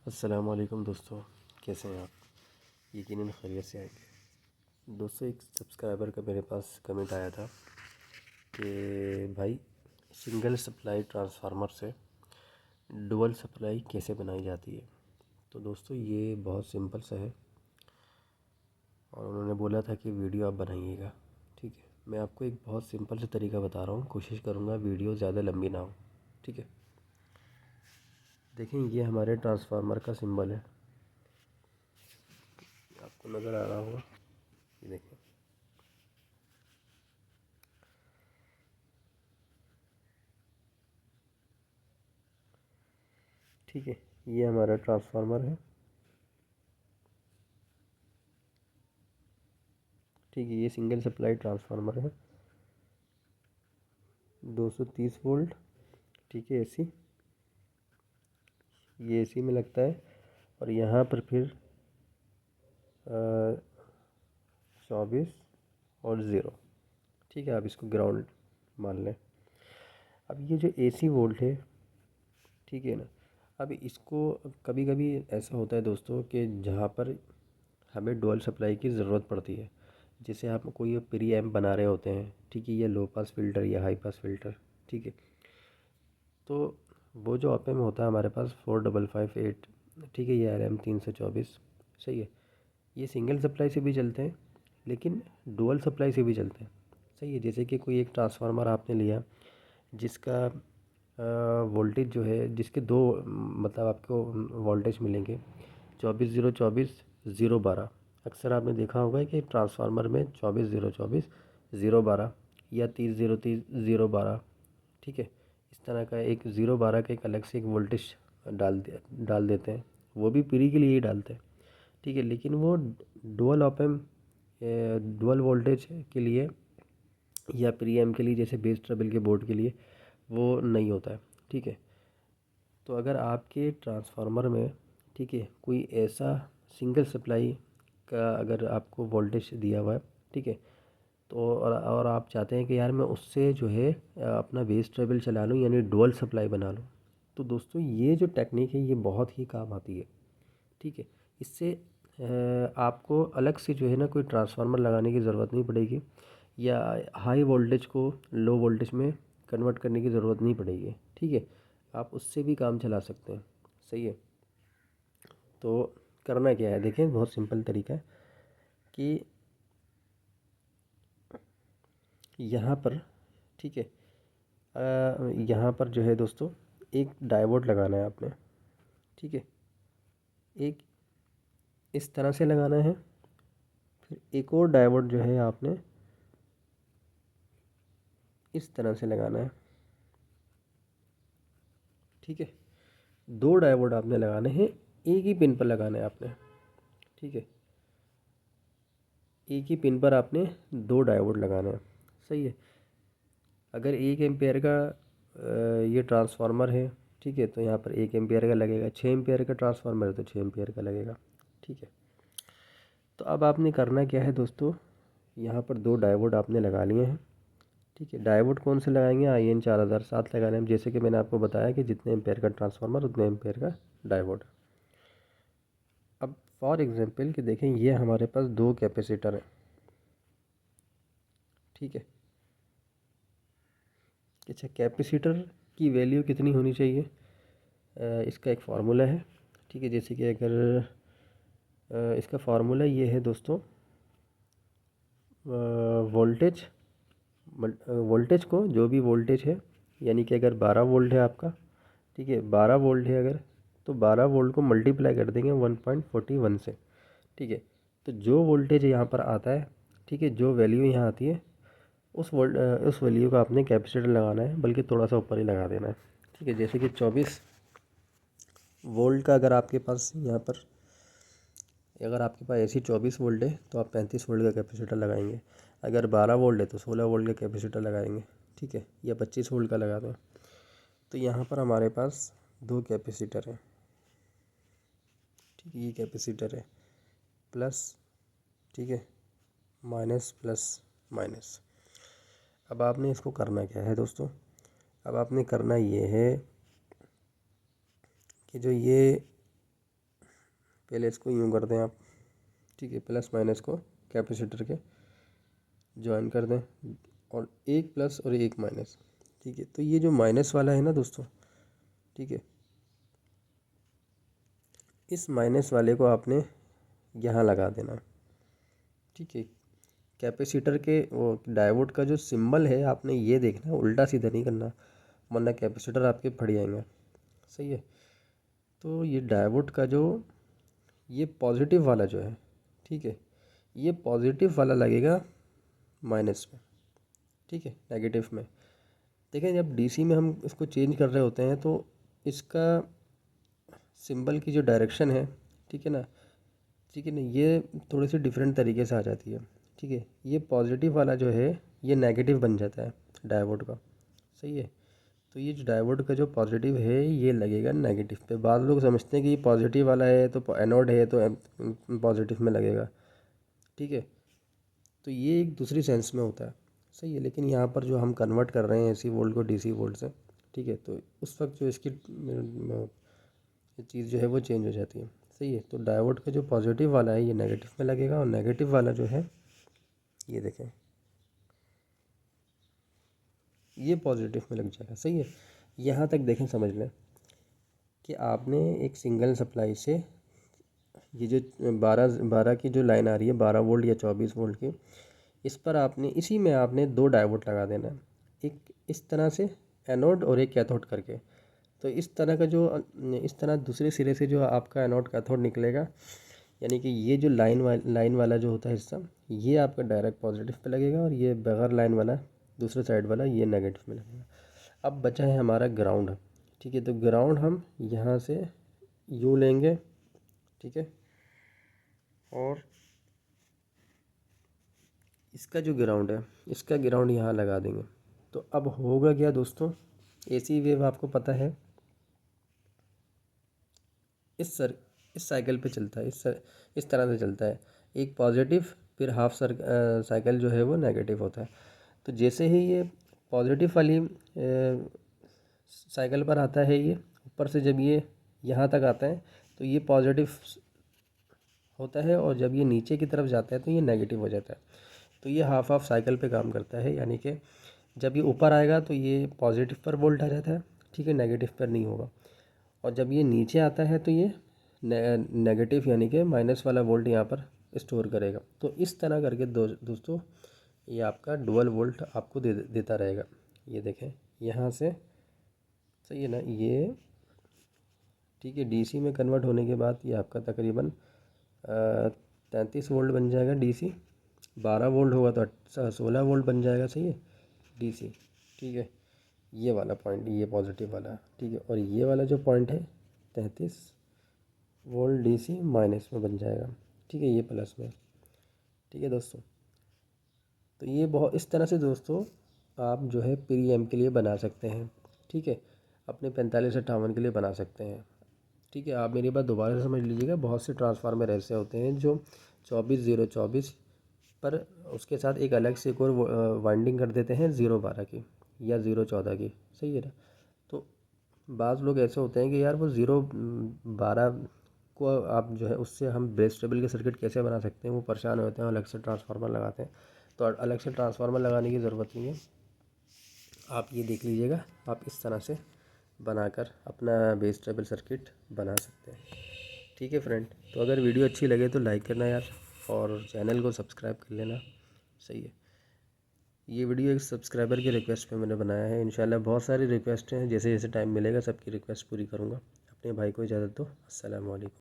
अस्सलाम वालेकुम दोस्तों, कैसे हैं आप? यकीनन खैरियत से आएंगे। दोस्तों, एक सब्सक्राइबर का मेरे पास कमेंट आया था कि भाई सिंगल सप्लाई ट्रांसफार्मर से डुअल सप्लाई कैसे बनाई जाती है। तो दोस्तों, ये बहुत सिंपल सा है और उन्होंने बोला था कि वीडियो आप बनाइएगा। ठीक है, मैं आपको एक बहुत सिंपल सा तरीका बता रहा हूँ, कोशिश करूँगा वीडियो ज़्यादा लंबी ना हो। ठीक है, देखें, ये हमारे ट्रांसफार्मर का सिंबल है, आपको नज़र आ रहा होगा। ये देखें, ठीक है, ये हमारा ट्रांसफार्मर है। ठीक है, ये सिंगल सप्लाई ट्रांसफार्मर है, 230 वोल्ट। ठीक है, एसी, ये एसी में लगता है। और यहाँ पर फिर 24 और ज़ीरो। ठीक है, आप इसको ग्राउंड मान लें। अब ये जो एसी वोल्ट है, ठीक है ना, अब इसको कभी कभी ऐसा होता है दोस्तों कि जहाँ पर हमें डुअल सप्लाई की ज़रूरत पड़ती है, जैसे आप कोई प्री एम्प बना रहे होते हैं, ठीक है, या लो पास फिल्टर या हाई पास फिल्टर। ठीक है, तो वो जो ऑप एम्प होता है हमारे पास 4558, ठीक है, ये RM 324, सही है। ये सिंगल सप्लाई से भी चलते हैं लेकिन डुअल सप्लाई से भी चलते हैं, सही है। जैसे कि कोई एक ट्रांसफार्मर आपने लिया जिसका वोल्टेज जो है, जिसके दो मतलब आपको वोल्टेज मिलेंगे 24 0 24 0 12। अक्सर आपने देखा होगा कि ट्रांसफार्मर में 24 0 24 0 12 या 30 0 30 0 12। ठीक है, इस तरह का एक 0 12 का एक अलग से एक वोल्टेज डाल देते हैं, वो भी प्री के लिए ही डालते हैं। ठीक है, लेकिन वो dual op amp dual voltage के लिए या प्री एम्प के लिए, जैसे बेस ट्रबल के बोर्ड के लिए वो नहीं होता है। ठीक है, तो अगर आपके ट्रांसफार्मर में, ठीक है, कोई ऐसा सिंगल सप्लाई का अगर आपको वोल्टेज दिया हुआ है, ठीक है, तो और आप चाहते हैं कि यार मैं उससे जो है अपना बेस ट्रबल चला लूँ, यानी डुअल सप्लाई बना लूँ, तो दोस्तों ये जो टेक्निक है ये बहुत ही काम आती है। ठीक है, इससे आपको अलग से जो है ना कोई ट्रांसफार्मर लगाने की ज़रूरत नहीं पड़ेगी, या हाई वोल्टेज को लो वोल्टेज में कन्वर्ट करने की ज़रूरत नहीं पड़ेगी। ठीक है, आप उससे भी काम चला सकते हैं, सही है। तो करना क्या है, देखें, बहुत सिंपल तरीका है कि यहाँ पर, ठीक है, यहाँ पर जो है दोस्तों एक डायोड लगाना है आपने। ठीक है, एक इस तरह से लगाना है, फिर एक और डायोड जो है आपने इस तरह से लगाना है। ठीक है, दो डायोड आपने लगाने हैं, एक ही पिन पर लगाना है आपने। ठीक है, एक ही पिन पर आपने दो डायोड लगाना है, सही है। अगर 1 एम्पेयर का ये ट्रांसफार्मर है, ठीक है, तो यहाँ पर 1 एम्पेयर का लगेगा। 6 एम्पेयर का ट्रांसफार्मर है तो 6 एम्पेयर का लगेगा। ठीक है, तो अब आपने करना क्या है दोस्तों, यहाँ पर दो डायोड आपने लगा लिए हैं। ठीक है, डायोड कौन से लगाएंगे, IN 4007 लगाने हैं, जैसे कि मैंने आपको बताया कि जितने एम्पेयर का ट्रांसफार्मर उतने एम्पेयर का डायोड। अब फॉर एग्जांपल कि देखें, ये हमारे पास दो कैपेसिटर हैं। ठीक है, अच्छा, कैपेसिटर की वैल्यू कितनी होनी चाहिए, इसका एक फार्मूला है। ठीक है, जैसे कि अगर इसका फार्मूला ये है दोस्तों, वोल्टेज वोल्टेज को, जो भी वोल्टेज है, यानी कि अगर 12 वोल्ट है आपका, ठीक है, 12 वोल्ट है अगर, तो 12 वोल्ट को मल्टीप्लाई कर देंगे 1.41 से। ठीक है, तो जो वोल्टेज यहाँ पर आता है, ठीक है, जो वैल्यू यहाँ आती है, उस वैल्यू का आपने कैपेसिटर लगाना है, बल्कि थोड़ा सा ऊपर ही लगा देना है। ठीक है, जैसे कि 24 वोल्ट का अगर आपके पास यहाँ पर, अगर आपके पास ऐसी 24 वोल्ट है तो आप 35 वोल्ट का कैपेसिटर लगाएंगे। अगर 12 वोल्ट है तो 16 वोल्ट का कैपेसिटर लगाएंगे। ठीक है, या 25 वोल्ट का लगा दें। तो यहाँ पर हमारे पास दो कैपेसिटर हैं। ठीक है, ये कैपेसिटर है, प्लस, ठीक है, माइनस, प्लस, माइनस। अब आपने इसको करना क्या है दोस्तों, अब आपने करना ये है कि जो ये पहले इसको यूँ कर दें आप, ठीक है, प्लस माइनस को कैपेसिटर के ज्वाइन कर दें, और एक प्लस और एक माइनस, ठीक है। तो ये जो माइनस वाला है ना दोस्तों, ठीक है, इस माइनस वाले को आपने यहाँ लगा देना, ठीक है। कैपेसिटर के वो डायोड का जो सिंबल है आपने ये देखना है, उल्टा सीधा नहीं करना, वरना कैपेसिटर आपके फट जाएंगे, सही है। तो ये डायोड का जो ये पॉजिटिव वाला जो है, ठीक है, ये पॉजिटिव वाला लगेगा माइनस में, ठीक है, नेगेटिव में। देखें जब डीसी में हम इसको चेंज कर रहे होते हैं तो इसका सिंबल की जो डायरेक्शन है, ठीक है ना, ठीक है ना, ये थोड़ी सी डिफरेंट तरीके से आ जाती है, ठीक है। ये पॉजिटिव वाला जो है ये नेगेटिव बन जाता है डायोड का, सही है। तो ये जो डायोड का जो पॉजिटिव है ये लगेगा नेगेटिव पे। बाद लोग समझते हैं कि ये पॉजिटिव वाला है तो एनोड है तो पॉजिटिव में लगेगा, ठीक है। तो ये एक दूसरी सेंस में होता है, सही है। लेकिन यहाँ पर जो हम कन्वर्ट कर रहे हैं एसी वोल्ट को डीसी वोल्ट से, ठीक है, तो उस वक्त जो इसकी चीज़ जो है वो चेंज हो जाती है, सही है। तो डायोड का जो पॉजिटिव वाला है ये नेगेटिव में लगेगा, और नेगेटिव वाला जो है ये देखें ये पॉजिटिव में लग जाएगा, सही है। यहाँ तक देखें, समझ लें कि आपने एक सिंगल सप्लाई से ये जो 12 की जो लाइन आ रही है 12 वोल्ट या 24 वोल्ट की, इस पर आपने इसी में आपने दो डायोड लगा देना है, एक इस तरह से एनोड और एक कैथोड करके। तो इस तरह का जो इस तरह दूसरे सिरे से जो आपका एनोड कैथोड निकलेगा, यानी कि ये जो लाइन वाला जो होता है हिस्सा ये आपका डायरेक्ट पॉजिटिव पे लगेगा, और ये बगैर लाइन वाला दूसरे साइड वाला ये नेगेटिव में लगेगा। अब बचा है हमारा ग्राउंड, ठीक है। तो ग्राउंड हम यहाँ से यूँ लेंगे, ठीक है, और इसका जो ग्राउंड है इसका ग्राउंड यहाँ लगा देंगे। तो अब होगा क्या दोस्तों, एसी वेव आपको पता है इस साइकिल पे चलता है, इस तरह से चलता है, एक पॉजिटिव फिर हाफ साइकिल जो है वो नेगेटिव होता है। तो जैसे ही ये पॉजिटिव वाली साइकिल पर आता है, ये ऊपर से जब ये यहाँ तक आता है तो ये पॉजिटिव होता है, और जब ये नीचे की तरफ जाता है तो ये नेगेटिव हो जाता है। तो ये हाफ हाफ साइकिल पे काम करता है, यानी कि जब ये ऊपर आएगा तो ये पॉजिटिव पर वोल्ट आ जाता है, ठीक है, नेगेटिव पर नहीं होगा। और जब ये नीचे आता है तो ये नेगेटिव यानी कि माइनस वाला वोल्ट यहाँ पर स्टोर करेगा। तो इस तरह करके दोस्तों ये आपका डुअल वोल्ट आपको देता रहेगा। ये देखें यहाँ से, सही है ना, ये ठीक है, डीसी में कन्वर्ट होने के बाद ये आपका तकरीबन 33 वोल्ट बन जाएगा डीसी। 12 वोल्ट होगा तो 16 वोल्ट बन जाएगा, सही है, डीसी, ठीक है। ये वाला पॉइंट ये पॉजिटिव वाला, ठीक है, और ये वाला जो पॉइंट है 33 वोल्ट डीसी माइनस में बन जाएगा, ठीक है, ये प्लस में, ठीक है दोस्तों। तो ये बहुत इस तरह से दोस्तों आप जो है प्री एम के लिए बना सकते हैं, ठीक है, अपने 45-58 के लिए बना सकते हैं, ठीक है। आप मेरी बात दोबारा से समझ लीजिएगा, बहुत से ट्रांसफार्मर ऐसे होते हैं जो 24-0-24 पर उसके साथ एक अलग से एक और वाइंडिंग कर देते हैं 0-12 की या 0-14 की, सही है ना। तो बाज़ लोग ऐसे होते हैं कि यार वो 0-12 को आप जो है उससे हम बेस टेबल के सर्किट कैसे बना सकते हैं, वो परेशान होते हैं, अलग से ट्रांसफार्मर लगाते हैं। तो अलग से ट्रांसफार्मर लगाने की ज़रूरत नहीं है, आप ये देख लीजिएगा, आप इस तरह से बनाकर अपना बेस टेबल सर्किट बना सकते हैं, ठीक है फ्रेंड। तो अगर वीडियो अच्छी लगे तो लाइक करना यार, और चैनल को सब्सक्राइब कर लेना, सही है। ये वीडियो एक सब्सक्राइबर की रिक्वेस्ट पे मैंने बनाया है, इंशाल्लाह बहुत सारी रिक्वेस्ट हैं, जैसे जैसे टाइम मिलेगा सबकी रिक्वेस्ट पूरी करूँगा। अपने भाई को इजाज़त दो, अस्सलाम वालेकुम।